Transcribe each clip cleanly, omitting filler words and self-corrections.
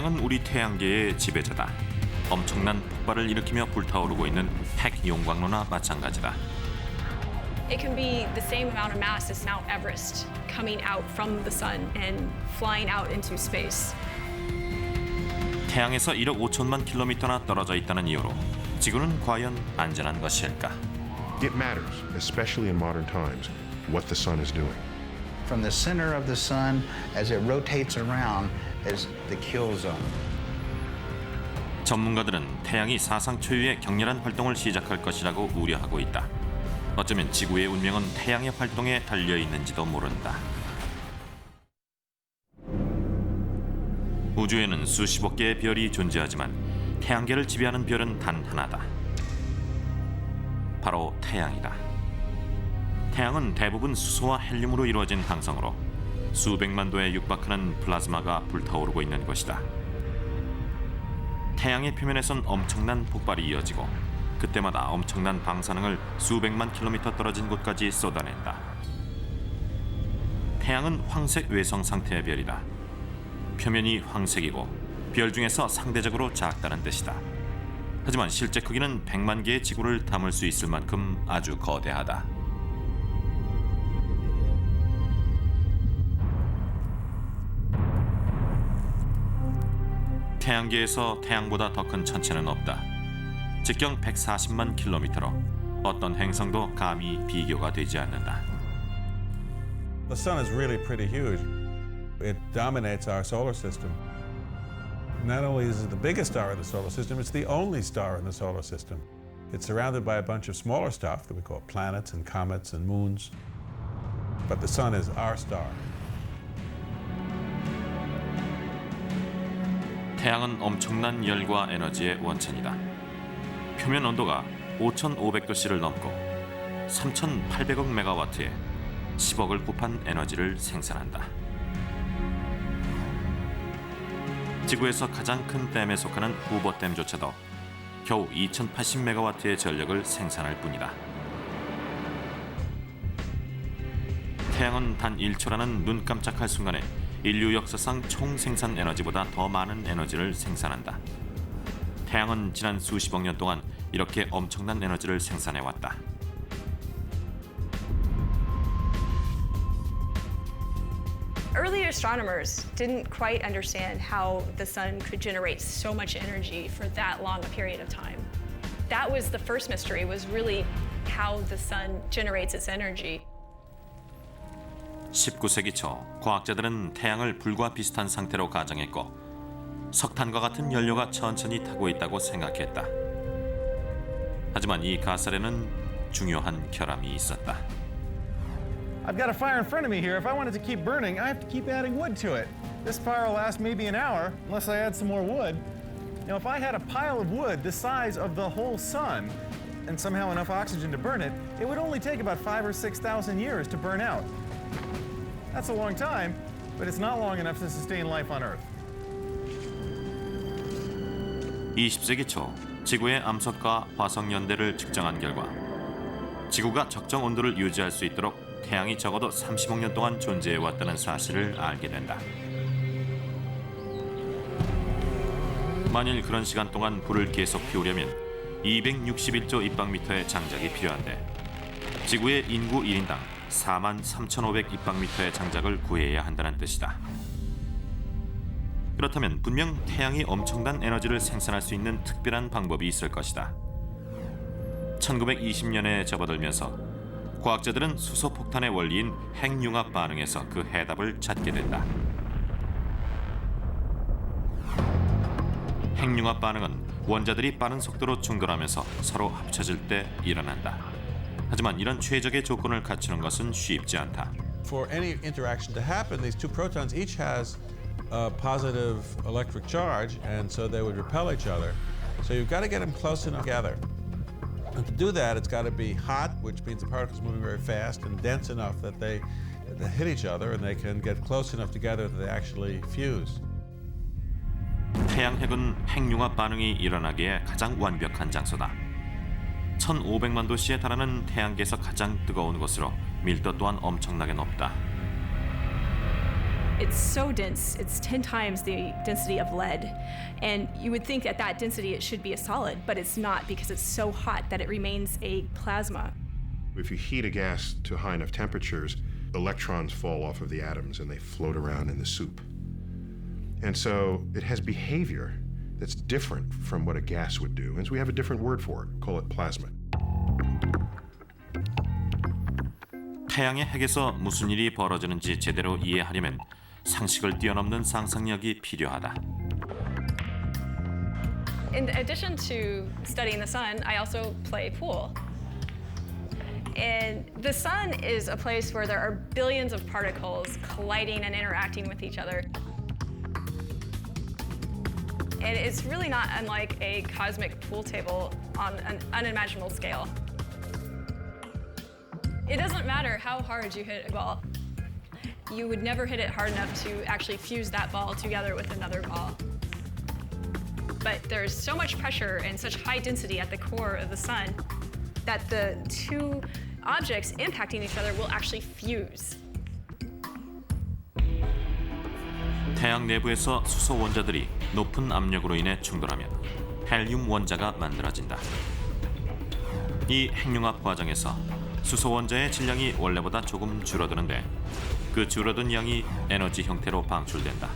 태양은 우리 태양계의 지배자다. 엄청난 폭발을 일으키며 불타오르고 있는 핵 용광로나 마찬가지다. It can be the same amount of mass as Mount Everest coming out from the sun and flying out into space. 태양에서 1억 5천만 킬로미터나 떨어져 있다는 이유로 지구는 과연 안전한 것일까? It matters, especially in modern times, what the sun is doing. From the center of the sun, as it rotates around, is the kill zone. 전문가들은 태양이 사상 초유의 격렬한 활동을 시작할 것이라고 우려하고 있다. 어쩌면 지구의 운명은 태양의 활동에 달려 있는지도 모른다. 우주에는 수십억 개의 별이 존재하지만 태양계를 지배하는 별은 단 하나다. 바로 태양이다. 태양은 대부분 수소와 헬륨으로 이루어진 항성으로 수백만 도에 육박하는 플라즈마가 불타오르고 있는 것이다. 태양의 표면에선 엄청난 폭발이 이어지고 그때마다 엄청난 방사능을 수백만 킬로미터 떨어진 곳까지 쏟아낸다. 태양은 황색 외성 상태의 별이다. 표면이 황색이고 별 중에서 상대적으로 작다는 뜻이다. 하지만 실제 크기는 100만 개의 지구를 담을 수 있을 만큼 아주 거대하다. 태양계에서 태양보다 더 큰 천체는 없다. 직경 140만 킬로미터로 어떤 행성도 감히 비교가 되지 않는다. The sun is really pretty huge. It dominates our solar system. Not only is it the biggest star in the solar system, it's the only star in the solar system. It's surrounded by a bunch of smaller stuff that we call planets and comets and moons. But the sun is our star. 태양은 엄청난 열과 에너지의 원천이다. 표면 온도가 5,500도씨를 넘고 3,800억 메가와트에 10억을 곱한 에너지를 생산한다. 지구에서 가장 큰 댐에 속하는 후버댐조차도 겨우 2,080메가와트의 전력을 생산할 뿐이다. 태양은 단 1초라는 눈 깜짝할 순간에 인류 역사상 총 생산 에너지보다 더 많은 에너지를 생산한다. 태양은 지난 수십억 년 동안 이렇게 엄청난 에너지를 생산해왔다. Early astronomers didn't quite understand how the sun could generate so much energy for that long a period of time. That was the first mystery, was really how the sun generates its energy. 19세기 초 과학자들은 태양을 불과 비슷한 상태로 가정했고 석탄과 같은 연료가 천천히 타고 있다고 생각했다. 하지만 이 가설에는 중요한 결함이 있었다. I've got a fire in front of me here. If I want it to keep burning, I have to keep adding wood to it. This fire will last maybe an hour unless I add some more wood. Now, if I had a pile of wood the size of the whole sun and somehow enough oxygen to burn it, it would only take about 5,000 or 6,000 years to burn out. That's a long time, but it's not long enough to sustain life on Earth. 20세기 초 지구의 암석과 화석 연대를 측정한 결과 지구가 적정 온도를 유지할 수 있도록 태양이 적어도 30억 년 동안 존재해 왔다는 사실을 알게 된다. 만일 그런 시간 동안 불을 계속 피우려면 261조 입방미터의 장작이 필요한데 지구의 인구 1인당 43,500 입방미터의 장작을 구해야 한다는 뜻이다. 그렇다면 분명 태양이 엄청난 에너지를 생산할 수 있는 특별한 방법이 있을 것이다. 1920년에 접어들면서 과학자들은 수소폭탄의 원리인 핵융합 반응에서 그 해답을 찾게 된다. 핵융합 반응은 원자들이 빠른 속도로 충돌하면서 서로 합쳐질 때 일어난다. 하지만 이런 최적의 조건을 갖추는 것은 쉽지 않다. For any interaction to happen, these two protons each has a positive electric charge, and so they would repel each other. So you've got to get them close enough together. And to do that, it's got to be hot, which means the particles moving very fast, and dense enough that they hit each other and they can get close enough together that they actually fuse. 태양핵은 핵융합 반응이 일어나기에 가장 완벽한 장소다. 1,500만 도씨에 달하는 태양계에서 가장 뜨거운 곳으로 밀도 또한 엄청나게 높다. It's so dense, it's 10 times the density of lead. And you would think at that density it should be a solid, but it's not because it's so hot that it remains a plasma. If you heat a gas to high enough temperatures, electrons fall off of the atoms and they float around in the soup. And so it has behavior that's different from what a gas would do. And so we have a different word for it, call it plasma. 태양의 핵에서 무슨 일이 벌어지는지 제대로 이해하려면 상식을 뛰어넘는 상상력이 필요하다. In addition to studying the sun, I also play pool. And the sun is a place where there are billions of particles colliding and interacting with each other. And it's really not unlike a cosmic pool table on an unimaginable scale. It doesn't matter how hard you hit a ball. You would never hit it hard enough to actually fuse that ball together with another ball. But there's so much pressure and such high density at the core of the sun that the two objects impacting each other will actually fuse. 태양 내부에서 수소 원자들이 높은 압력으로 인해 충돌하면 헬륨 원자가 만들어진다. 이 핵융합 과정에서 수소 원자의 질량이 원래보다 조금 줄어드는데 그 줄어든 양이 에너지 형태로 방출된다.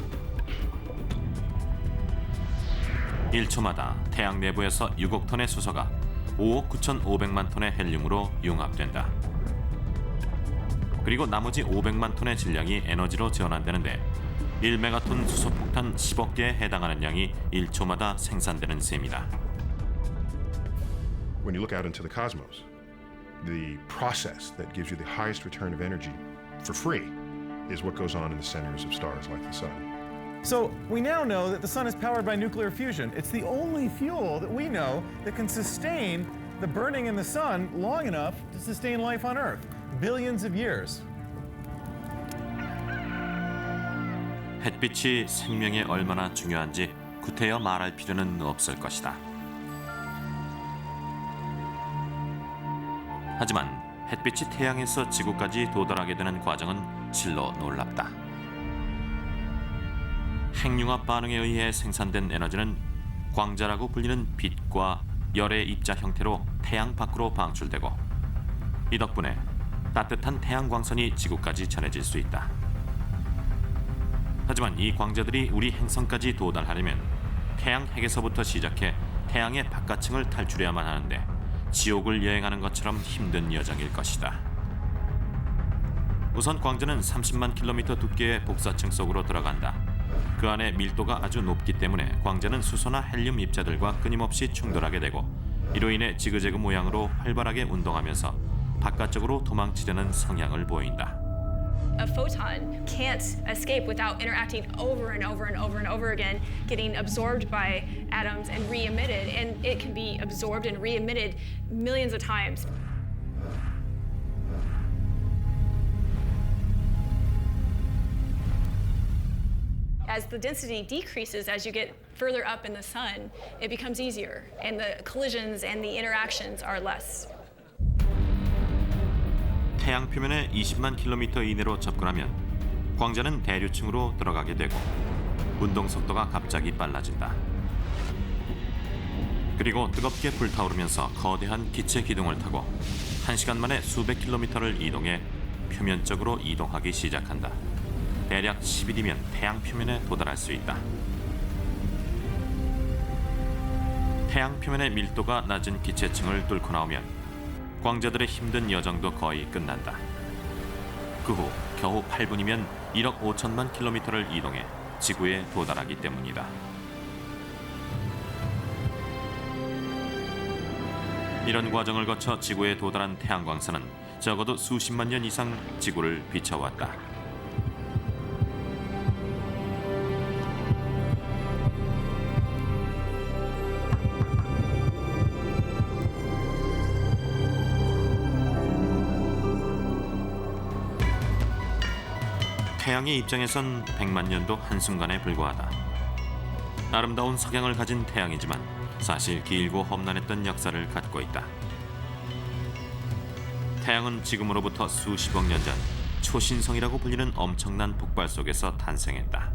1초마다 태양 내부에서 6억 톤의 수소가 5억 9,500만 톤의 헬륨으로 융합된다. 그리고 나머지 500만 톤의 질량이 에너지로 전환되는데 1메가톤 수소폭탄 10억 개에 해당하는 양이 1초마다 생산되는 셈이다. When you look out into the cosmos, the process that gives you the highest return of energy for free is what goes on in the centers of stars like the sun. So we now know that the sun is powered by nuclear fusion. It's the only fuel that we know that can sustain the burning in the sun long enough to sustain life on Earth. Billions of years. 햇빛이 생명에 얼마나 중요한지 구태여 말할 필요는 없을 것이다. 하지만 햇빛이 태양에서 지구까지 도달하게 되는 과정은 실로 놀랍다. 핵융합 반응에 의해 생산된 에너지는 광자라고 불리는 빛과 열의 입자 형태로 태양 밖으로 방출되고 이 덕분에 따뜻한 태양 광선이 지구까지 전해질 수 있다. 하지만 이 광자들이 우리 행성까지 도달하려면 태양 핵에서부터 시작해 태양의 바깥층을 탈출해야만 하는데 지옥을 여행하는 것처럼 힘든 여정일 것이다. 우선 광자는 30만 킬로미터 두께의 복사층 속으로 들어간다. 그 안에 밀도가 아주 높기 때문에 광자는 수소나 헬륨 입자들과 끊임없이 충돌하게 되고 이로 인해 지그재그 모양으로 활발하게 운동하면서 바깥쪽으로 도망치려는 성향을 보인다. A photon can't escape without interacting over and over and over and over again, getting absorbed by atoms and re-emitted, and it can be absorbed and re-emitted millions of times. As the density decreases as you get further up in the sun, it becomes easier, and the collisions and the interactions are less. 태양 표면에 20만 킬로미터 이내로 접근하면 광자는 대류층으로 들어가게 되고 운동 속도가 갑자기 빨라진다. 그리고 뜨겁게 불타오르면서 거대한 기체 기둥을 타고 1시간 만에 수백 킬로미터를 이동해 표면 쪽으로 이동하기 시작한다. 대략 10일이면 태양 표면에 도달할 수 있다. 태양 표면의 밀도가 낮은 기체층을 뚫고 나오면 광자들의 힘든 여정도 거의 끝난다. 그 후 겨우 8분이면 1억 5천만 킬로미터를 이동해 지구에 도달하기 때문이다. 이런 과정을 거쳐 지구에 도달한 태양광선은 적어도 수십만 년 이상 지구를 비춰왔다. 태양의 입장에선 100만 년도 한순간에 불과하다. 아름다운 석양을 가진 태양이지만 사실 길고 험난했던 역사를 갖고 있다. 태양은 지금으로부터 수십억 년 전 초신성이라고 불리는 엄청난 폭발 속에서 탄생했다.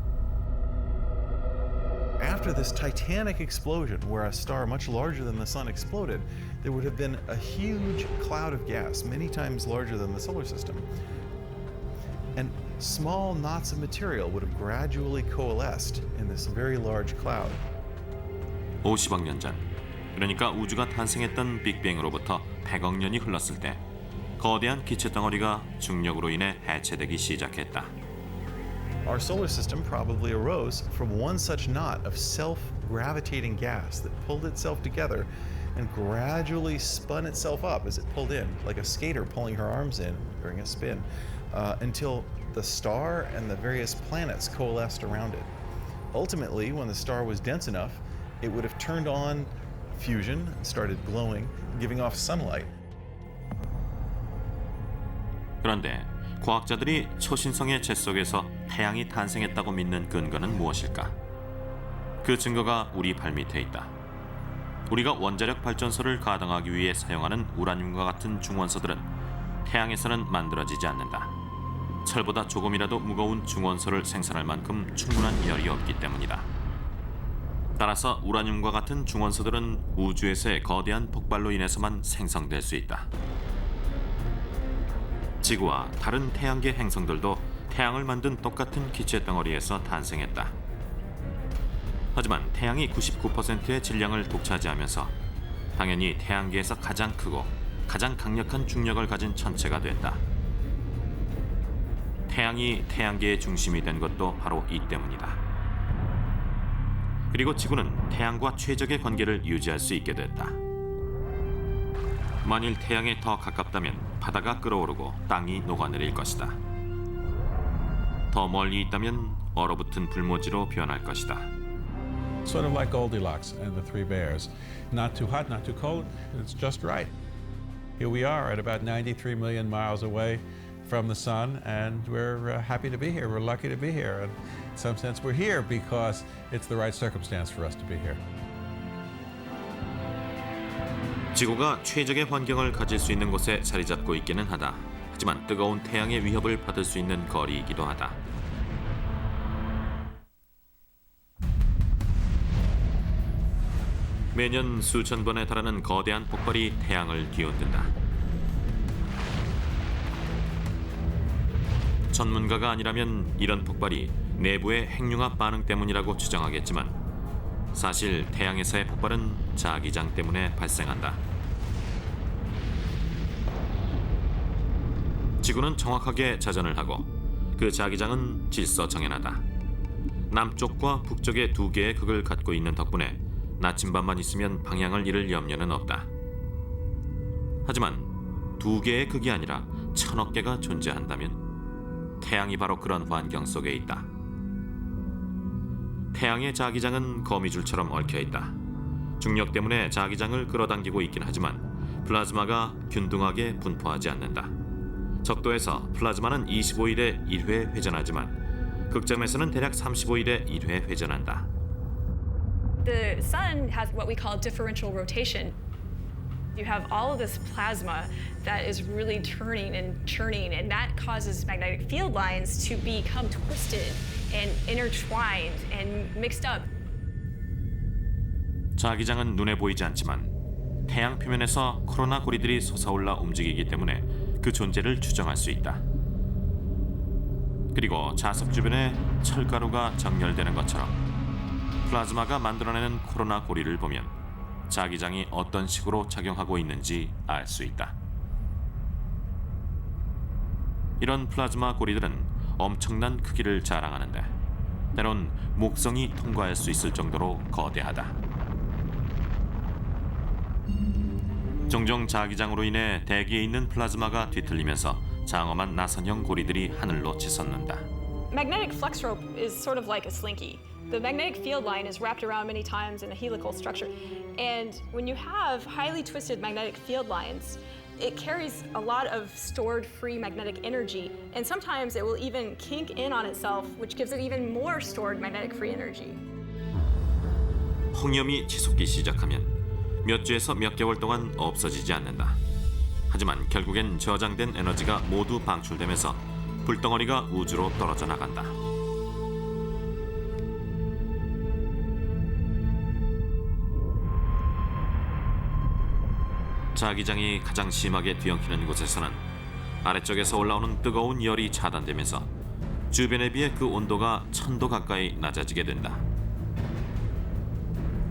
After this titanic explosion, where a star much larger than the sun exploded, there would have been a huge cloud of gas, many times larger than the solar system. And small knots of material would have gradually coalesced in this very large cloud. 50억 년 전, 그러니까 우주가 탄생했던 빅뱅으로부터 100억 년이 흘렀을 때 거대한 기체 덩어리가 중력으로 인해 해체되기 시작했다. Our solar system probably arose from one such knot of self-gravitating gas that pulled itself together and gradually spun itself up as it pulled in, like a skater pulling her arms in during a spin, until the star and the various planets coalesced around it. Ultimately, when the star was dense enough, it would have turned on fusion and started glowing, giving off sunlight. 그런데 과학자들이 초신성의 재 속에서 태양이 탄생했다고 믿는 근거는 무엇일까? 그 증거가 우리 발밑에 있다. 우리가 원자력 발전소를 가동하기 위해 사용하는 우라늄과 같은 중원소들은 태양에서는 만들어지지 않는다. 철보다 조금이라도 무거운 중원소를 생산할 만큼 충분한 열이 없기 때문이다. 따라서 우라늄과 같은 중원소들은 우주에서의 거대한 폭발로 인해서만 생성될 수 있다. 지구와 다른 태양계 행성들도 태양을 만든 똑같은 기체 덩어리에서 탄생했다. 하지만 태양이 99%의 질량을 독차지하면서 당연히 태양계에서 가장 크고 가장 강력한 중력을 가진 천체가 됐다. 태양이 태양계의 중심이 된 것도 바로 이 때문이다. 그리고 지구는 태양과 최적의 관계를 유지할 수 있게 됐다. 만일 태양에 더 가깝다면 바다가 끓어오르고 땅이 녹아내릴 것이다. 더 멀리 있다면 얼어붙은 불모지로 변할 것이다. Sort of like Goldilocks and the Three Bears. Not too hot, not too cold, it's just right. Here we are at about 93 million miles away from the sun, and we're happy to be here. We're lucky to be here. And in some sense, we're here because it's the right circumstance for us to be here. 지구가 최적의 환경을 가질 수 있는 곳에 자리 잡고 있기는 하다. 하지만 뜨거운 태양의 위협을 받을 수 있는 거리이기도 하다. 매년 수천 번에 달하는 거대한 폭발이 태양을 뒤흔든다. 전문가가 아니라면 이런 폭발이 내부의 핵융합 반응 때문이라고 추정하겠지만 사실 태양에서의 폭발은 자기장 때문에 발생한다. 지구는 정확하게 자전을 하고 그 자기장은 질서정연하다. 남쪽과 북쪽의 두 개의 극을 갖고 있는 덕분에 나침반만 있으면 방향을 잃을 염려는 없다. 하지만 두 개의 극이 아니라 1000억 개가 존재한다면 태양이 바로 그런 환경 속에 있다. 태양의 자기장은 거미줄처럼 얽혀있다. 중력 때문에 자기장을 끌어당기고 있긴 하지만 플라즈마가 균등하게 분포하지 않는다. 적도에서 플라즈마는 25일에 1회 회전하지만 극점에서는 대략 35일에 1회 회전한다. The sun has what we call differential rotation. You have all of this plasma that is really turning and churning, and that causes magnetic field lines to become twisted and intertwined and mixed up. 자기장은 눈에 보이지 않지만 태양 표면에서 코로나 고리들이 솟아올라 움직이기 때문에 그 존재를 추정할 수 있다. 그리고 자석 주변에 철가루가 정렬되는 것처럼 플라즈마가 만들어내는 코로나 고리를 보면 자기장이 어떤 식으로 작용하고 있는지 알 수 있다. 이런 플라즈마 고리들은 엄청난 크기를 자랑하는데 때론 목성이 통과할 수 있을 정도로 거대하다. 종종 자기장으로 인해 대기에 있는 플라즈마가 뒤틀리면서 장엄한 나선형 고리들이 하늘로 치솟는다. Magnetic flux rope is sort of like a slinky. The magnetic field line is wrapped around many times in a helical structure. And when you have highly twisted magnetic field lines, it carries a lot of stored free magnetic energy. And sometimes it will even kink in on itself, which gives it even more stored magnetic free energy. 홍염이 치솟기 시작하면 몇 주에서 몇 개월 동안 없어지지 않는다. 하지만 결국엔 저장된 에너지가 모두 방출되면서 불덩어리가 우주로 떨어져 나간다. 자기장이 가장 심하게 뒤엉키는 곳에서는 아래쪽에서 올라오는 뜨거운 열이 차단되면서 주변에 비해 그 온도가 1000도 가까이 낮아지게 된다.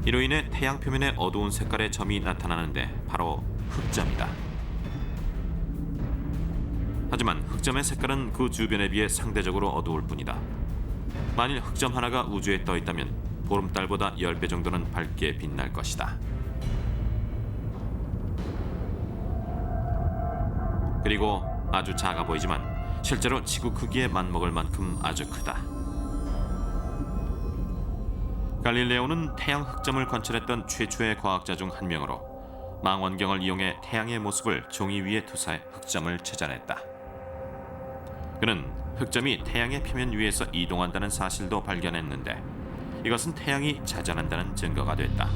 이로 인해 태양 표면에 어두운 색깔의 점이 나타나는데 바로 흑점이다. 하지만 흑점의 색깔은 그 주변에 비해 상대적으로 어두울 뿐이다. 만일 흑점 하나가 우주에 떠 있다면 보름달보다 10배 정도는 밝게 빛날 것이다. 그리고 아주 작아 보이지만 실제로 지구 크기에 맞먹을 만큼 아주 크다. 갈릴레오는 태양 흑점을 관찰했던 최초의 과학자 중 한 명으로 망원경을 이용해 태양의 모습을 종이 위에 투사해 흑점을 찾아냈다. 그는 흑점이 태양의 표면 위에서 이동한다는 사실도 발견했는데 이것은 태양이 자전한다는 증거가 됐다.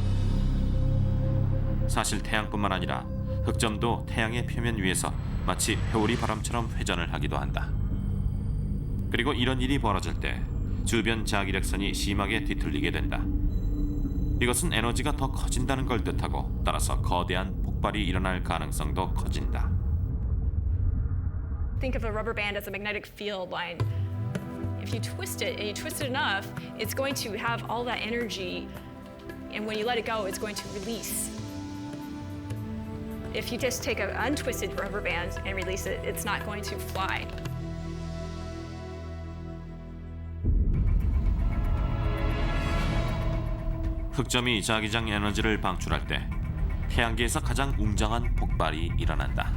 사실 태양뿐만 아니라 흑점도 태양의 표면 위에서 마치 회오리 바람처럼 회전을 하기도 한다. 그리고 이런 일이 벌어질 때 주변 자기력선이 심하게 뒤틀리게 된다. 이것은 에너지가 더 커진다는 걸 뜻하고 따라서 거대한 폭발이 일어날 가능성도 커진다. Think of a rubber band as a magnetic field line. If you twist it and you twist it enough, it's going to have all that energy, and when you let it go, it's going to release. If you just take an untwisted rubber band and release it, it's not going to fly. 흑점이 자기장 에너지를 방출할 때 태양계에서 가장 웅장한 폭발이 일어난다.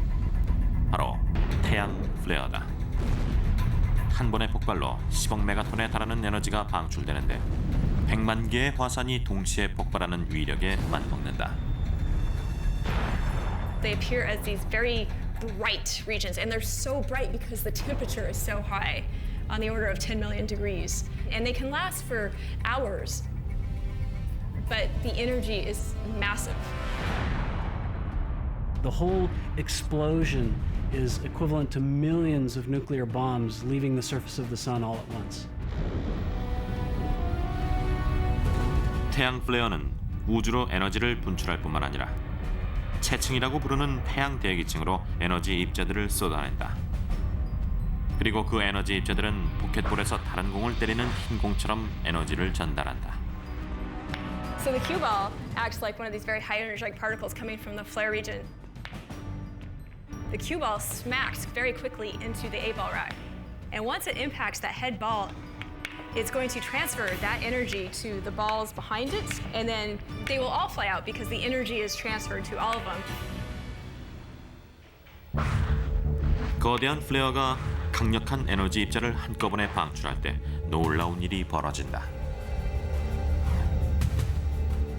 바로 태양 플레어다. 한 번의 폭발로 10억 메가톤에 달하는 에너지가 방출되는데 100만 개의 화산이 동시에 폭발하는 위력에 맞먹는다. They appear as these very bright regions, and they're so bright because the temperature is so high, on the order of 10 million degrees. And they can last for hours, but the energy is massive. The whole explosion is equivalent to millions of nuclear bombs leaving the surface of the sun all at once. 태양 플레어는 우주로 에너지를 분출할 뿐만 아니라 채층이라고 부르는 태양 대기층으로 에너지 입자들을 쏟아낸다. 그리고 그 에너지 입자들은 포켓볼에서 다른 공을 때리는 흰 공처럼 에너지를 전달한다. So the cue ball acts like one of these very high energetic particles coming from the flare region. The cue ball smacks very quickly into the 8-ball rack. And once it impacts that head ball, it's going to transfer that energy to the balls behind it, and then they will all fly out because the energy is transferred to all of them. 거대한 플레어가 강력한 에너지 입자를 한꺼번에 방출할 때 놀라운 일이 벌어진다.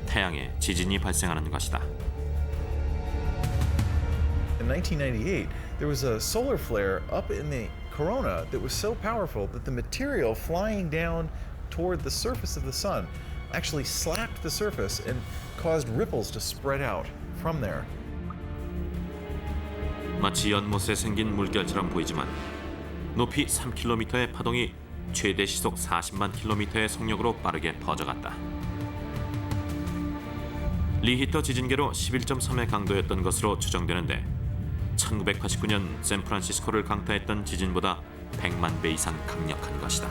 태양에 지진이 발생하는 것이다. In 1998, there was a solar flare up in the corona that was so powerful that the material flying down toward the surface of the sun actually slapped the surface and caused ripples to spread out from there. 마치 연못에 생긴 물결처럼 보이지만 높이 3km의 파동이 최대 시속 40만 km의 속력으로 빠르게 퍼져갔다. 리히터 지진계로 11.3의 강도였던 것으로 추정되는데 1989년 샌프란시스코를 강타했던 지진보다 100만 배 이상 강력한 것이다.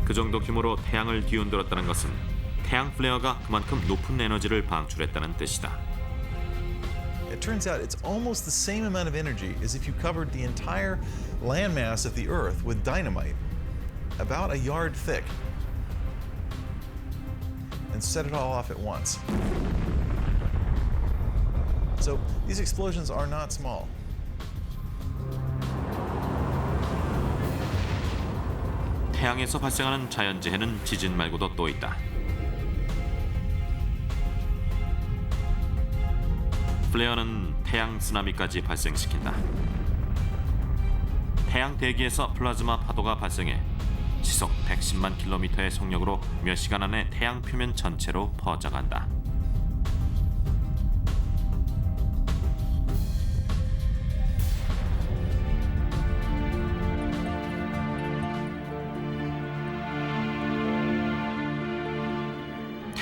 그 정도 규모로 태양을 뒤흔들었다는 것은 태양 플레어가 그만큼 높은 에너지를 방출했다는 뜻이다. It turns out it's almost the same amount of energy as if you covered the entire landmass of the Earth with dynamite, about a yard thick, and set it all off at once. So these explosions are not small. 태양에서 발생하는 자연재해는 지진 말고도 또 있다. 플레어는 태양 쓰나미까지 발생시킨다. 태양 대기에서 플라즈마 파도가 발생해 시속 110만 킬로미터의 속력으로 몇 시간 안에 태양 표면 전체로 퍼져간다.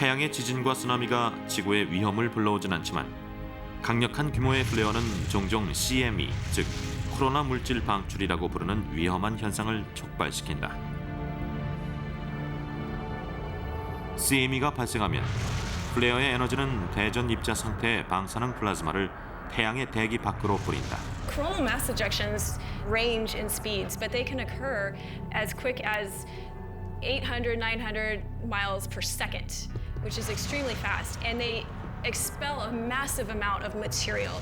태양의 지진과 쓰나미가 지구에 위험을 불러오진 않지만 강력한 규모의 플레어는 종종 CME, 즉 코로나 물질 방출이라고 부르는 위험한 현상을 촉발시킨다. CME가 발생하면 플레어의 에너지는 대전 입자 상태의 방사능 플라즈마를 태양의 대기 밖으로 뿌린다. Coronal mass ejections range in speeds, but they can occur as quick as 800, 900 miles per second, which is extremely fast, and they expel a massive amount of material.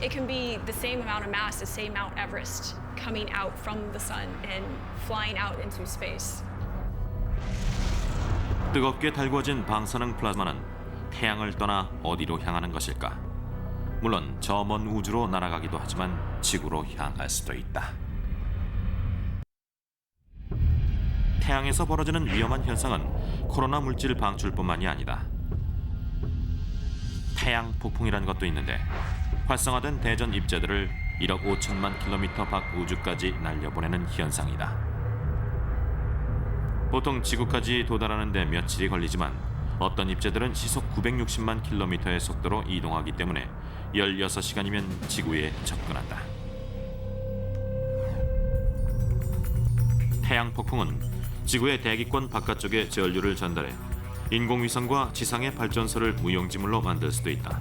It can be the same amount of mass as, say, Mount Everest coming out from the sun and flying out into space. 뜨겁게 달구어진 방사능 플라즈마는 태양을 떠나 어디로 향하는 것일까? 물론 저 먼 우주로 날아가기도 하지만 지구로 향할 수도 있다. 태양에서 벌어지는 위험한 현상은 코로나 물질 방출뿐만이 아니다. 태양 폭풍이라는 것도 있는데 활성화된 대전 입자들을 1억 5천만 킬로미터 밖 우주까지 날려보내는 현상이다. 보통 지구까지 도달하는 데 며칠이 걸리지만 어떤 입자들은 시속 960만 킬로미터의 속도로 이동하기 때문에 16시간이면 지구에 접근한다. 태양 폭풍은 지구의 대기권 바깥쪽에 전류를 전달해 인공위성과 지상의 발전소를 무용지물로 만들 수도 있다.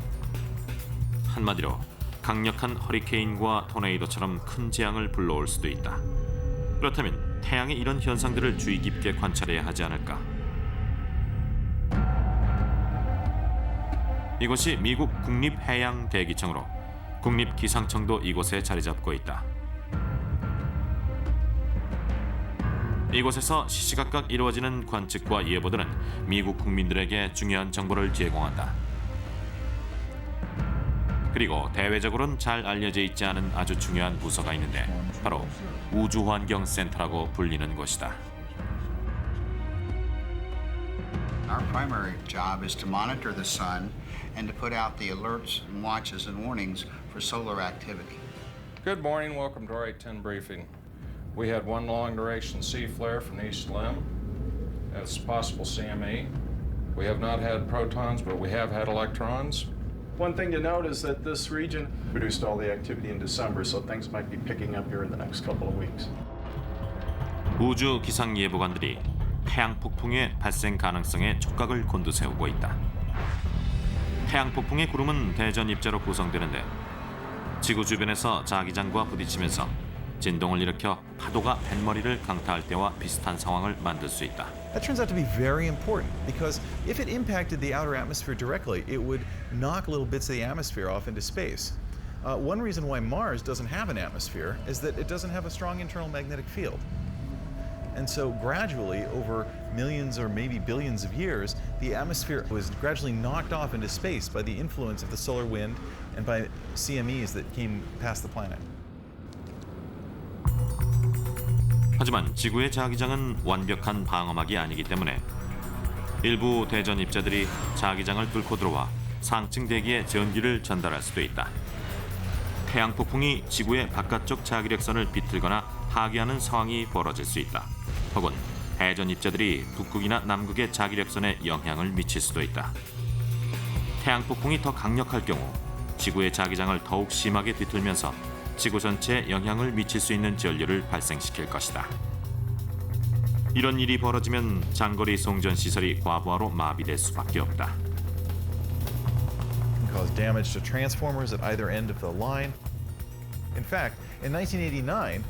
한마디로 강력한 허리케인과 토네이도처럼 큰 재앙을 불러올 수도 있다. 그렇다면 태양의 이런 현상들을 주의 깊게 관찰해야 하지 않을까? 이곳이 미국 국립해양대기청으로 국립기상청도 이곳에 자리 잡고 있다. 이곳에서 시시각각 이루어지는 관측과 예보들은 미국 국민들에게 중요한 정보를 제공한다. 그리고 대외적으로는 잘 알려져 있지 않은 아주 중요한 부서가 있는데 바로 우주환경센터라고 불리는 곳이다. Our primary job is to monitor the sun and to put out the alerts and watches and warnings for solar activity. Good morning, welcome to our 810 briefing. We had one long-duration C flare from the East Limb. That's possible CME. We have not had protons, but we have had electrons. One thing to note is that this region produced all the activity in December, so things might be picking up here in the next couple of weeks. 우주 기상 예보관들이 태양 폭풍의 발생 가능성에 촉각을 곤두세우고 있다. 태양 폭풍의 구름은 대전 입자로 구성되는데 지구 주변에서 자기장과 부딪히면서 진동을 일으켜 파도가 뱃머리를 강타할 때와 비슷한 상황을 만들 수 있다. That turns out to be very important because if it impacted the outer atmosphere directly, it would knock little bits of the atmosphere off into space. One reason why Mars doesn't have an atmosphere is that it doesn't have a strong internal magnetic field. And so gradually, over millions or maybe billions of years, the atmosphere was gradually knocked off into space by the influence of the solar wind and by CMEs that came past the planet. 하지만 지구의 자기장은 완벽한 방어막이 아니기 때문에 일부 대전 입자들이 자기장을 뚫고 들어와 상층 대기에 전기를 전달할 수도 있다. 태양 폭풍이 지구의 바깥쪽 자기력선을 비틀거나 파괴하는 상황이 벌어질 수 있다. 혹은 대전 입자들이 북극이나 남극의 자기력선에 영향을 미칠 수도 있다. 태양 폭풍이 더 강력할 경우 지구의 자기장을 더욱 심하게 비틀면서 지구 전체에 영향을 미칠 수 있는 전류를 발생시킬 것이다. 이런 일이 벌어지면 장거리 송전 시설이 과부하로 마비될 수밖에 없다. Can cause damage to transformers at either end of the line. In fact, in 1989,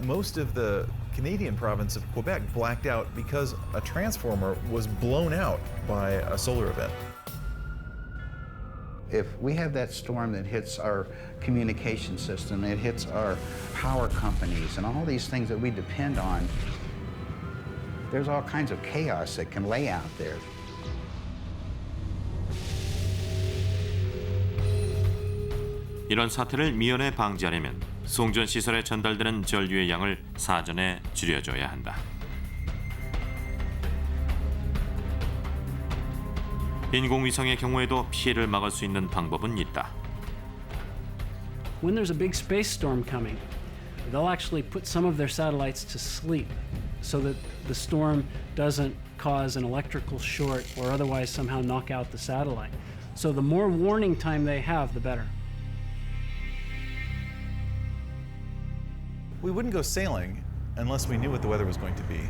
most of the Canadian province of Quebec blacked out because a transformer was blown out by a solar event. If we have that storm that hits our communication system, it hits our power companies and all these things that we depend on, there's all kinds of chaos that can lay out there. 이런 사태를 미연에 방지하려면 송전 시설에 전달되는 전류의 양을 사전에 줄여줘야 한다. 인공위성의 경우에도 피해를 막을 수 있는 방법은 있다. When there's a big space storm coming, they'll actually put some of their satellites to sleep so that the storm doesn't cause an electrical short or otherwise somehow knock out the satellite. So the more warning time they have, the better. We wouldn't go sailing unless we knew what the weather was going to be.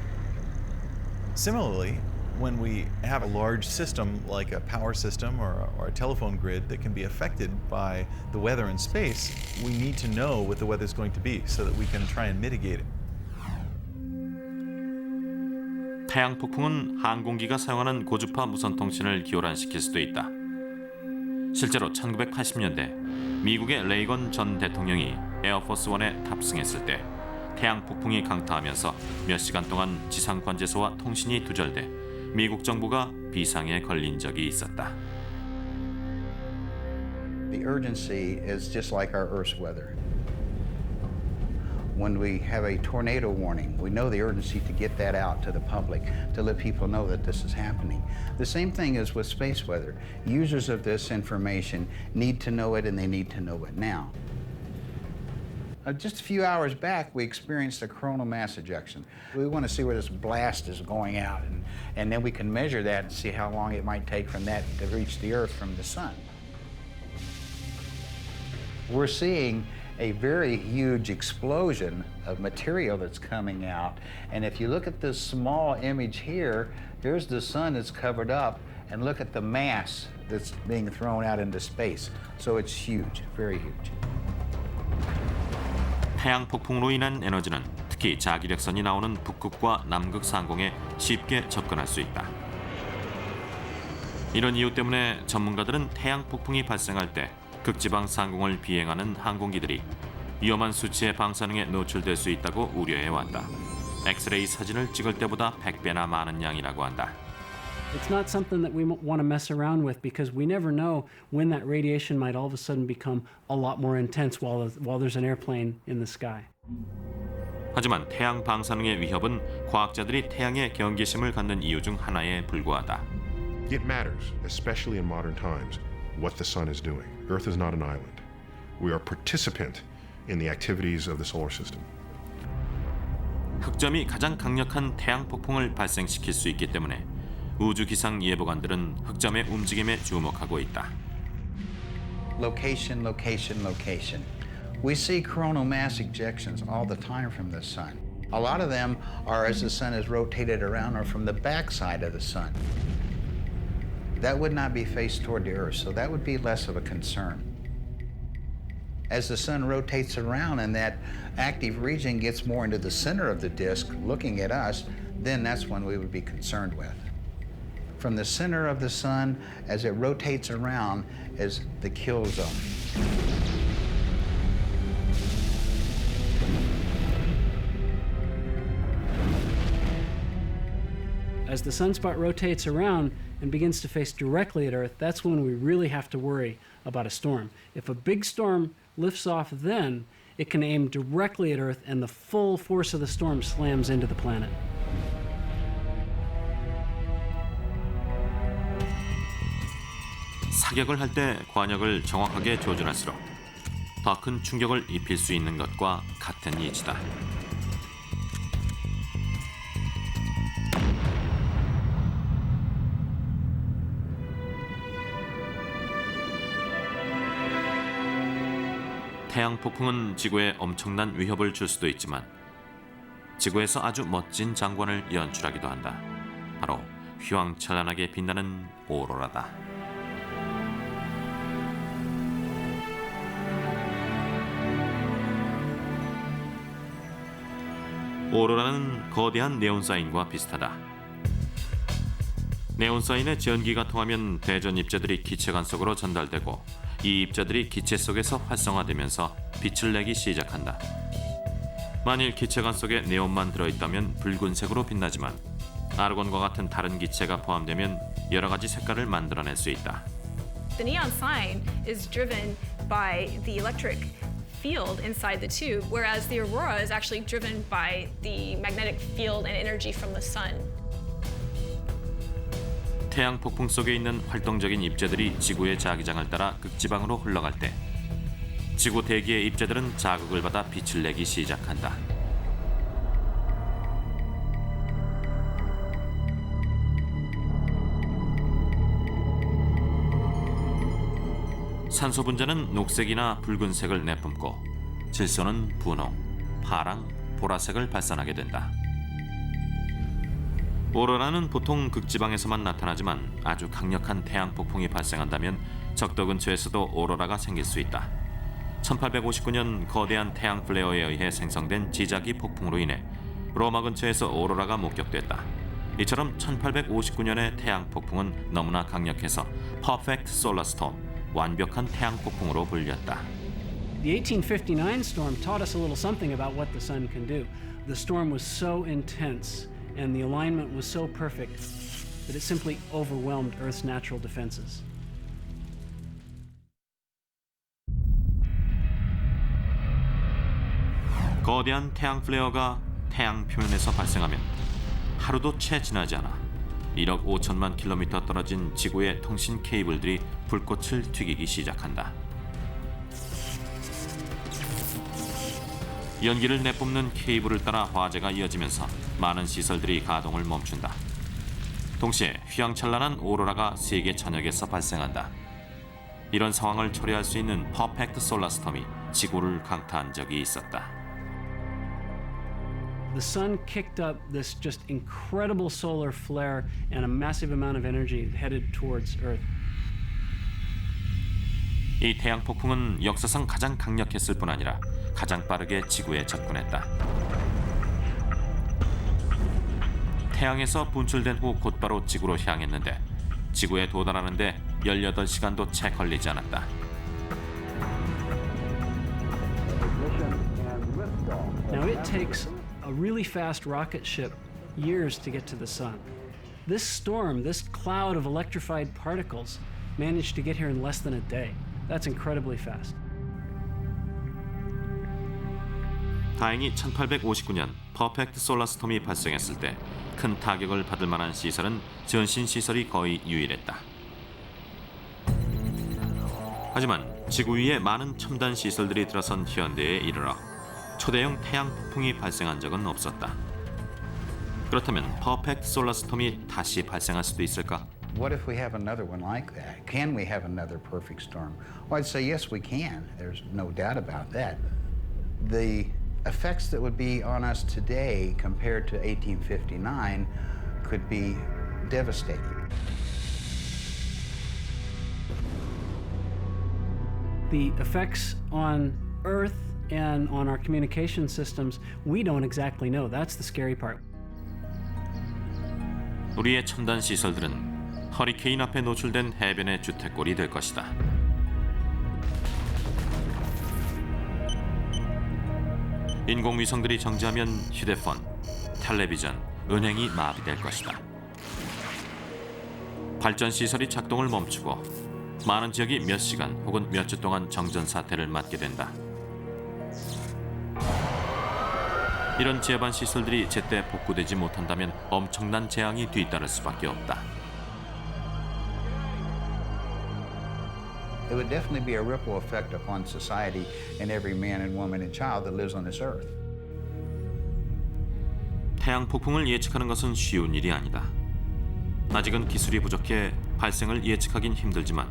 Similarly, when we have a large system like a power system or a telephone grid that can be affected by the weather in space, we need to know what the weather is going to be so that we can try and mitigate it. 태양 폭풍은 항공기가 사용하는 고주파 무선 통신을 기울안시킬 수도 있다. 실제로 1980년대 미국의 레이건 전 대통령이 에어포스 1에 탑승했을 때 태양 폭풍이 강타하면서 몇 시간 동안 지상 관제소와 통신이 두절돼 미국 정부가 비상에 걸린 적이 있었다. The urgency is just like our Earth's weather. When we have a tornado warning, we know the urgency to get that out to the public, to let people know that this is happening. The same thing is with space weather. Users of this information need to know it, and they need to know it now. Just a few hours back, we experienced a coronal mass ejection. We want to see where this blast is going out, and then we can measure that and see how long it might take from that to reach the Earth from the sun. We're seeing a very huge explosion of material that's coming out. And if you look at this small image here, here's the sun that's covered up, and look at the mass that's being thrown out into space. So it's huge, very huge. 태양 폭풍으로 인한 에너지는 특히 자기력선이 나오는 북극과 남극 상공에 쉽게 접근할 수 있다. 이런 이유 때문에 전문가들은 태양 폭풍이 발생할 때 극지방 상공을 비행하는 항공기들이 위험한 수치의 방사능에 노출될 수 있다고 우려해왔다. 엑스레이 사진을 찍을 때보다 100배나 많은 양이라고 한다. It's not something that we want to mess around with because we never know when that radiation might all of a sudden become a lot more intense while there's an airplane in the sky. 하지만 태양 방사능의 위협은 과학자들이 태양에 경계심을 갖는 이유 중 하나에 불과하다. It matters, especially in modern times, what the sun is doing. Earth is not an island. We are a participant in the activities of the solar system. 흑점이 가장 강력한 태양 폭풍을 발생시킬 수 있기 때문에 우주 기상 예보관들은 흑점의 움직임에 주목하고 있다. Location, location, location. We see coronal mass ejections all the time from the sun. A lot of them are as the sun is rotated around or from the backside of the sun. That would not be faced toward the Earth, so that would be less of a concern. As the sun rotates around and that active region gets more into the center of the disk, looking at us, then that's when we would be concerned with. From the center of the sun, as it rotates around, is the kill zone. As the sunspot rotates around and begins to face directly at Earth, that's when we really have to worry about a storm. If a big storm lifts off then, it can aim directly at Earth and the full force of the storm slams into the planet. 사격을 할 때 관역을 정확하게 조준할수록 더 큰 충격을 입힐 수 있는 것과 같은 이치다. 태양 폭풍은 지구에 엄청난 위협을 줄 수도 있지만 지구에서 아주 멋진 장관을 연출하기도 한다. 바로 휘황찬란하게 빛나는 오로라다. 오로라는 거대한 네온사인과 비슷하다. 네온사인의 전기가 통하면 대전 입자들이 기체관 속으로 전달되고 이 입자들이 기체 속에서 활성화되면서 빛을 내기 시작한다. 만일 기체관 속에 네온만 들어있다면 붉은색으로 빛나지만 아르곤과 같은 다른 기체가 포함되면 여러 가지 색깔을 만들어낼 수 있다. The neon sign is driven by the electric field inside the tube, whereas the aurora is actually driven by the magnetic field and energy from the sun. 태양 폭풍 속에 있는 활동적인 입자들이 지구의 자기장을 따라 극지방으로 흘러갈 때 지구 대기의 입자들은 자극을 받아 빛을 내기 시작한다. 산소 분자는 녹색이나 붉은색을 내뿜고 질소는 분홍, 파랑, 보라색을 발산하게 된다. 오로라는 보통 극지방에서만 나타나지만 아주 강력한 태양 폭풍이 발생한다면 적도 근처에서도 오로라가 생길 수 있다. 1859년 거대한 태양 플레어에 의해 생성된 지자기 폭풍으로 인해 로마 근처에서 오로라가 목격됐다. 이처럼 1859년의 태양 폭풍은 너무나 강력해서 퍼펙트 솔라 스톰, 완벽한 태양 폭풍으로 불렸다. The 1859 storm taught us a little something about what the sun can do. The storm was so intense and the alignment was so perfect that it simply overwhelmed Earth's natural defenses. 거대한 태양 플레어가 태양 표면에서 발생하면 하루도 채 지나지 않아 1억 5천만 킬로미터 떨어진 지구의 통신 케이블들이 불꽃을 튀기기 시작한다. 연기를 내뿜는 케이블을 따라 화재가 이어지면서 많은 시설들이 가동을 멈춘다. 동시에 휘황찬란한 오로라가 세계 전역에서 발생한다. 이런 상황을 초래할 수 있는 퍼펙트 솔라 스톰이 지구를 강타한 적이 있었다. The sun kicked up this just incredible solar flare and a massive amount of energy headed towards Earth. 이 태양 폭풍은 역사상 가장 강력했을 뿐 아니라 가장 빠르게 지구에 접근했다. 태양에서 분출된 후 곧바로 지구로 향했는데 지구에 도달하는데 18시간도 채 걸리지 않았다. Now it takes a really fast rocket ship years to get to the sun. This storm, this cloud of electrified particles, managed to get here in less than a day. That's incredibly fast. 다행히 1859년 퍼펙트 솔라 스톰이 발생했을 때 큰 타격을 받을 만한 시설은 전신 시설이 거의 유일했다. 하지만 지구 위에 많은 첨단 시설들이 들어선 현대에 이르러 초대형 태양 폭풍이 발생한 적은 없었다. 그렇다면 퍼펙트 솔라 스톰이 다시 발생할 수도 있을까? What if we have another one like that? Can we have another perfect storm? Well, I'd say yes, we can. There's no doubt about that. The effects that would be on us today compared to 1859 could be devastating. The effects on Earth and on our communication systems, we don't exactly know. That's the scary part. 우리의 첨단 시설들은 허리케인 앞에 노출된 해변의 주택골이 될 것이다. 인공위성들이 정지하면 휴대폰, 텔레비전, 은행이 마비될 것이다. 발전 시설이 작동을 멈추고 많은 지역이 몇 시간 혹은 몇 주 동안 정전 사태를 맞게 된다. 이런 제반 시설들이 제때 복구되지 못한다면 엄청난 재앙이 뒤따를 수밖에 없다. It would definitely be a ripple effect upon society and every man and woman and child that lives on this earth. 태양 폭풍을 예측하는 것은 쉬운 일이 아니다. 아직은 기술이 부족해 발생을 예측하긴 힘들지만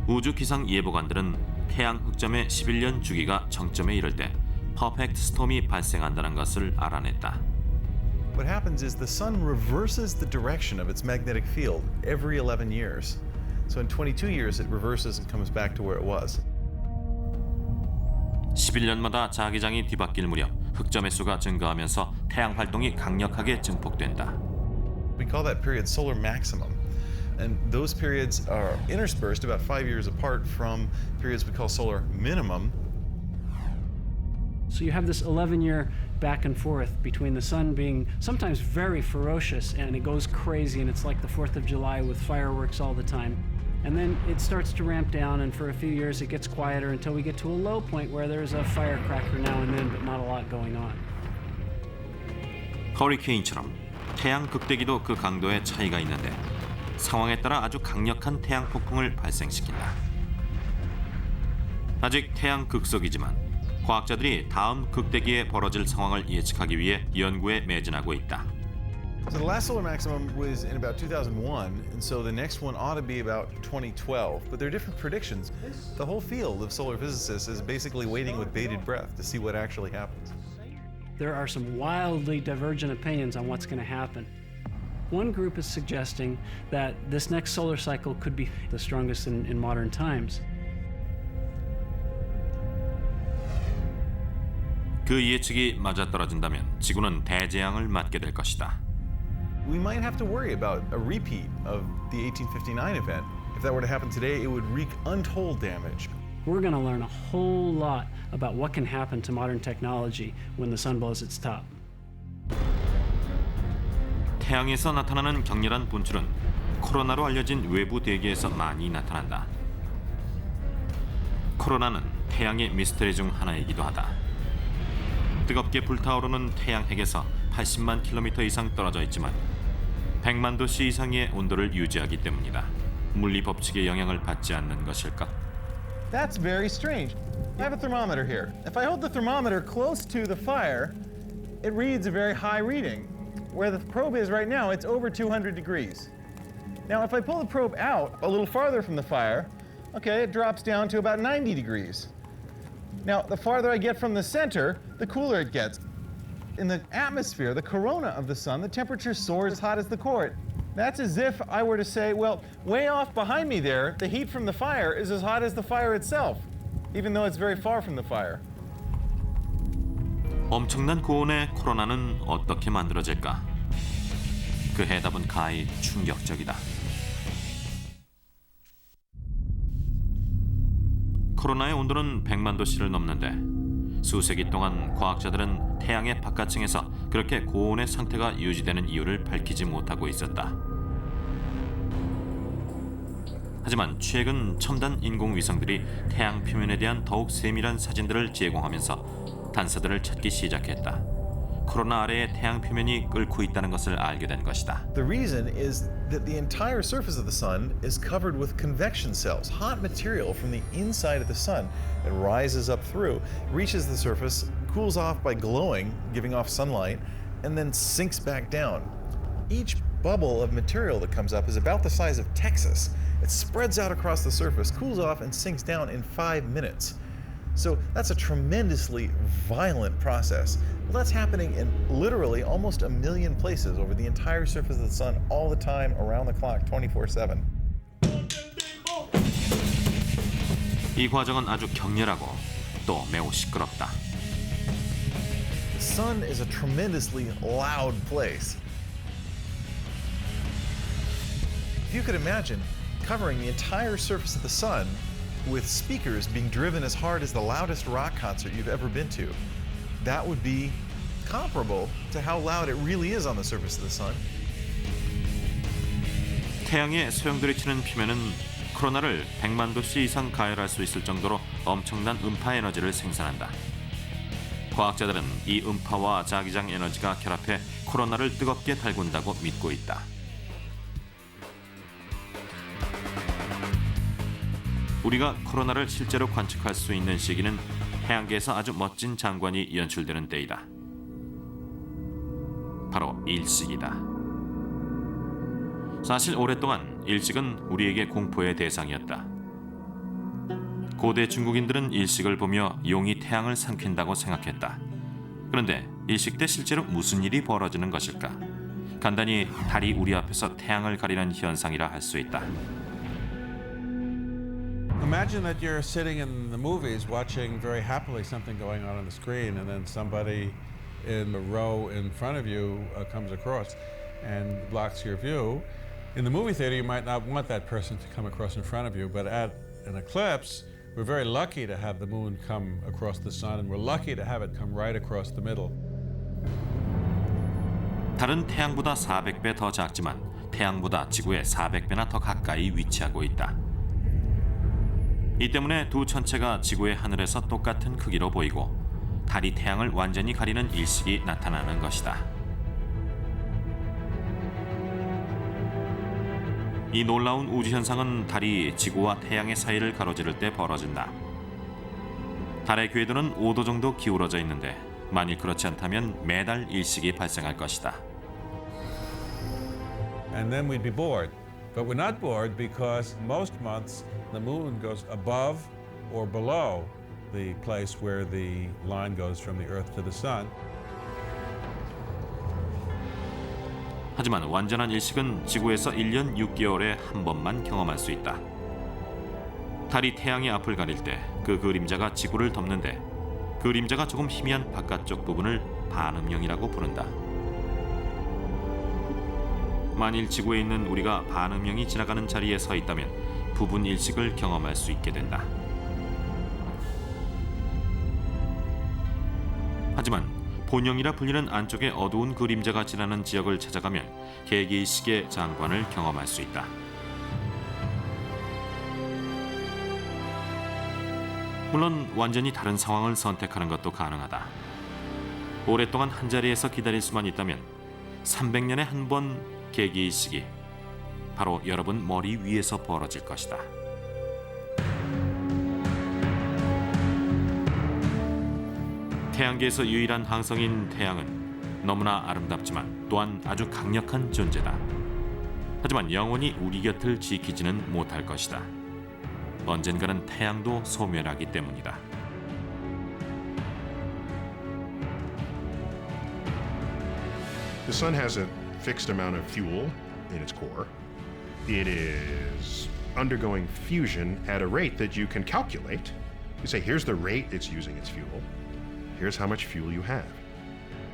우주 기상 예보관들은 태양 흑점의 11년 주기가 정점에 이를 때 퍼펙트 스톰이 발생한다는 것을 알아냈다. What happens is the sun reverses the direction of its magnetic field every 11 years. So in 22 years it reverses and comes back to where it was. 11년마다 자기장이 뒤바뀔 무렵 흑점의 수가 증가하면서 태양 활동이 강력하게 증폭된다. We call that period solar maximum. And those periods are interspersed about 5 years apart from periods we call solar minimum. So you have this 11-year back and forth between the sun being sometimes very ferocious and it goes crazy and it's like the 4th of July with fireworks all the time. And then it starts to ramp down and for a few years it gets quieter until we get to a low point where there's a firecracker now and then but not a lot going on. 허리케인처럼 태양 극대기도 그 강도의 차이가 있는데 상황에 따라 아주 강력한 태양 폭풍을 발생시킨다. 아직 태양 극속이지만 과학자들이 다음 극대기에 벌어질 상황을 예측하기 위해 연구에 매진하고 있다. So the last solar maximum was in about 2001, and so the next one ought to be about 2012. But there are different predictions. The whole field of solar physicists is basically waiting with bated breath to see what actually happens. There are some wildly divergent opinions on what's going to happen. One group is suggesting that this next solar cycle could be the strongest in modern times. 그 예측이 맞아떨어진다면 지구는 대재앙을 맞게 될 것이다. We might have to worry about a repeat of the 1859 event. If that were to happen today, it would wreak untold damage. We're going to learn a whole lot about what can happen to modern technology when the sun blows its top. 태양에서 나타나는 격렬한 분출은 코로나로 알려진 외부 대기에서 많이 나타난다. 코로나는 태양의 미스터리 중 하나이기도 하다. 뜨겁게 불타오르는 태양 핵에서 80만 킬로미터 이상 떨어져 있지만 100만 도씨 이상의 온도를 유지하기 때문이다. 물리 법칙의 영향을 받지 않는 것일까? That's very strange. I have a thermometer here. If I hold the thermometer close to the fire, it reads a very high reading. Where the probe is right now, it's over 200 degrees. Now, if I pull the probe out a little farther from the fire, okay, it drops down to about 90 degrees. Now, the farther I get from the center, the cooler it gets. In the atmosphere, the corona of the sun, the temperature soars as hot as the core. That's as if I were to say, well, way off behind me there, the heat from the fire is as hot as the fire itself, even though it's very far from the fire. 엄청난 고온의 코로나는 어떻게 만들어질까? 그 해답은 가히 충격적이다. 코로나의 온도는 100만 도씨를 넘는데 수세기 동안 과학자들은 태양의 바깥층에서 그렇게 고온의 상태가 유지되는 이유를 밝히지 못하고 있었다. 하지만 최근 첨단 인공위성들이 태양 표면에 대한 더욱 세밀한 사진들을 제공하면서 단서들을 찾기 시작했다. 코로나 아래의 태양 표면이 끓고 있다는 것을 알게 된 것이다. The reason is that the entire surface of the sun is covered with convection cells, hot material from the inside of the sun that rises up through, reaches the surface, cools off by glowing, giving off sunlight, and then sinks back down. Each bubble of material that comes up is about the size of Texas. It spreads out across the surface, cools off, and sinks down in 5 minutes. So that's a tremendously violent process. Well, that's happening in literally almost 1 million places over the entire surface of the sun all the time, around the clock, 24/7. 이 과정은 아주 격렬하고 또 매우 시끄럽다. The sun is a tremendously loud place. If you could imagine covering the entire surface of the sun with speakers being driven as hard as the loudest rock concert you've ever been to, that would be comparable to how loud it really is on the surface of the sun. 태양의 소용돌이 치는 표면은 코로나를 100만 도씨 이상 가열할 수 있을 정도로 엄청난 음파 에너지를 생산한다. 과학자들은 이 음파와 자기장 에너지가 결합해 코로나를 뜨겁게 달군다고 믿고 있다. 우리가 코로나를 실제로 관측할 수 있는 시기는 태양계에서 아주 멋진 장관이 연출되는 때이다. 바로 일식이다. 사실 오랫동안 일식은 우리에게 공포의 대상이었다. 고대 중국인들은 일식을 보며 용이 태양을 삼킨다고 생각했다. 그런데 일식 때 실제로 무슨 일이 벌어지는 것일까? 간단히 달이 우리 앞에서 태양을 가리는 현상이라 할 수 있다. Imagine that you're sitting in the movies watching very happily something going on the screen, and then somebody in the row in front of you comes across and blocks your view. In the movie theater, you might not want that person to come across in front of you, but at an eclipse, we're very lucky to have the moon come across the sun, and we're lucky to have it come right across the middle. 달은 태양보다 400배 더 작지만 태양보다 지구에 400배나 더 가까이 위치하고 있다. 이 때문에 두 천체가 지구의 하늘에서 똑같은 크기로 보이고 달이 태양을 완전히 가리는 일식이 나타나는 것이다. 이 놀라운 우주현상은 달이 지구와 태양의 사이를 가로지를 때 벌어진다. 달의 궤도는 5도 정도 기울어져 있는데 만일 그렇지 않다면 매달 일식이 발생할 것이다. and then we'd be bored. But we're not bored because most months the moon goes above or below the place where the line goes from the Earth to the sun. 하지만 완전한 일식은 지구에서 1년 6개월에 한 번만 경험할 수 있다. 달이 태양의 앞을 가릴 때 그 그림자가 지구를 덮는데 그림자가 조금 희미한 바깥쪽 부분을 반음형이라고 부른다. 만일 지구에 있는 우리가 반음형이 지나가는 자리에 서 있다면 부분 일식을 경험할 수 있게 된다. 하지만 본형이라 불리는 안쪽에 어두운 그림자가 지나는 지역을 찾아가면 개기일식의 장관을 경험할 수 있다. 물론 완전히 다른 상황을 선택하는 것도 가능하다. 오랫동안 한 자리에서 기다릴 수만 있다면 300년에 한 번 개기일식이 바로 여러분 머리 위에서 벌어질 것이다. 태양계에서 유일한 항성인 태양은 너무나 아름답지만 또한 아주 강력한 존재다. 하지만 영원히 우리 곁을 지키지는 못할 것이다. 언젠가는 태양도 소멸하기 때문이다. The sun has a fixed amount of fuel in its core. It is undergoing fusion at a rate that you can calculate. You say, here's the rate it's using its fuel. Here's how much fuel you have.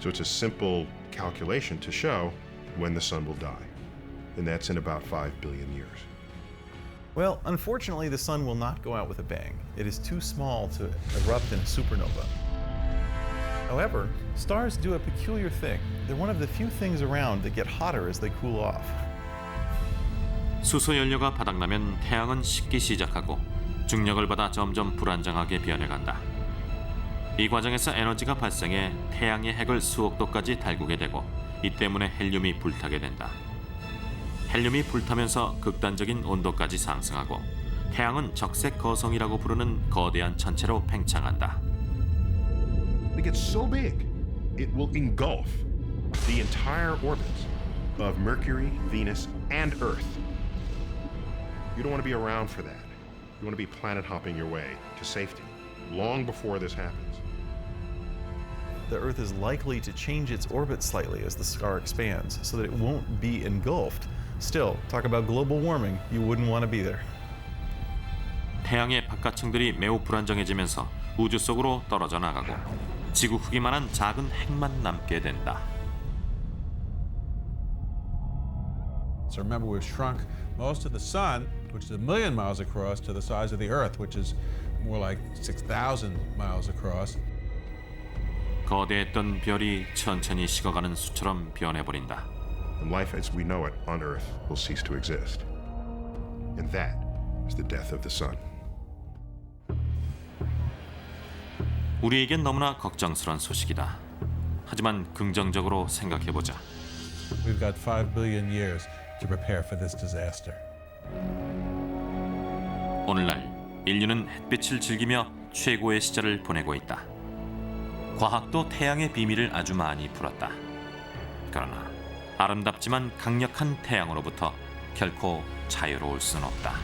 So it's a simple calculation to show when the sun will die. And that's in about 5 billion years. Well, unfortunately, the sun will not go out with a bang. It is too small to erupt in a supernova. However, stars do a peculiar thing. They're one of the few things around that get hotter as they cool off. 수소 연료가 바닥나면 태양은 식기 시작하고 중력을 받아 점점 불안정하게 변해간다. 이 과정에서 에너지가 발생해 태양의 핵을 수억 도까지 달구게 되고 이 때문에 헬륨이 불타게 된다. 헬륨이 불타면서 극단적인 온도까지 상승하고 태양은 적색 거성이라고 부르는 거대한 천체로 팽창한다. It gets so big, it will engulf the entire orbits of Mercury, Venus, and Earth. You don't want to be around for that. You want to be planet hopping your way to safety long before this happens. The Earth is likely to change its orbit slightly as the star expands so that it won't be engulfed. Still, talk about global warming, you wouldn't want to be there. 태양의 바깥층들이 매우 불안정해지면서 우주 속으로 떨어져 나가고 지구 크기만한 작은 핵만 남게 된다. So remember, we've shrunk most of the sun, which is 1 million miles across, to the size of the Earth, which is more like 6,000 miles across. 거대했던 별이 천천히 식어가는 수처럼 변해버린다. And life as we know it on Earth will cease to exist. And that is the death of the sun. 우리에겐 너무나 걱정스러운 소식이다. 하지만 긍정적으로 생각해보자. We've got 5 billion years to prepare for this disaster. 오늘날 인류는 햇빛을 즐기며 최고의 시절을 보내고 있다. 과학도 태양의 비밀을 아주 많이 풀었다. 그러나 아름답지만 강력한 태양으로부터 결코 자유로울 수는 없다.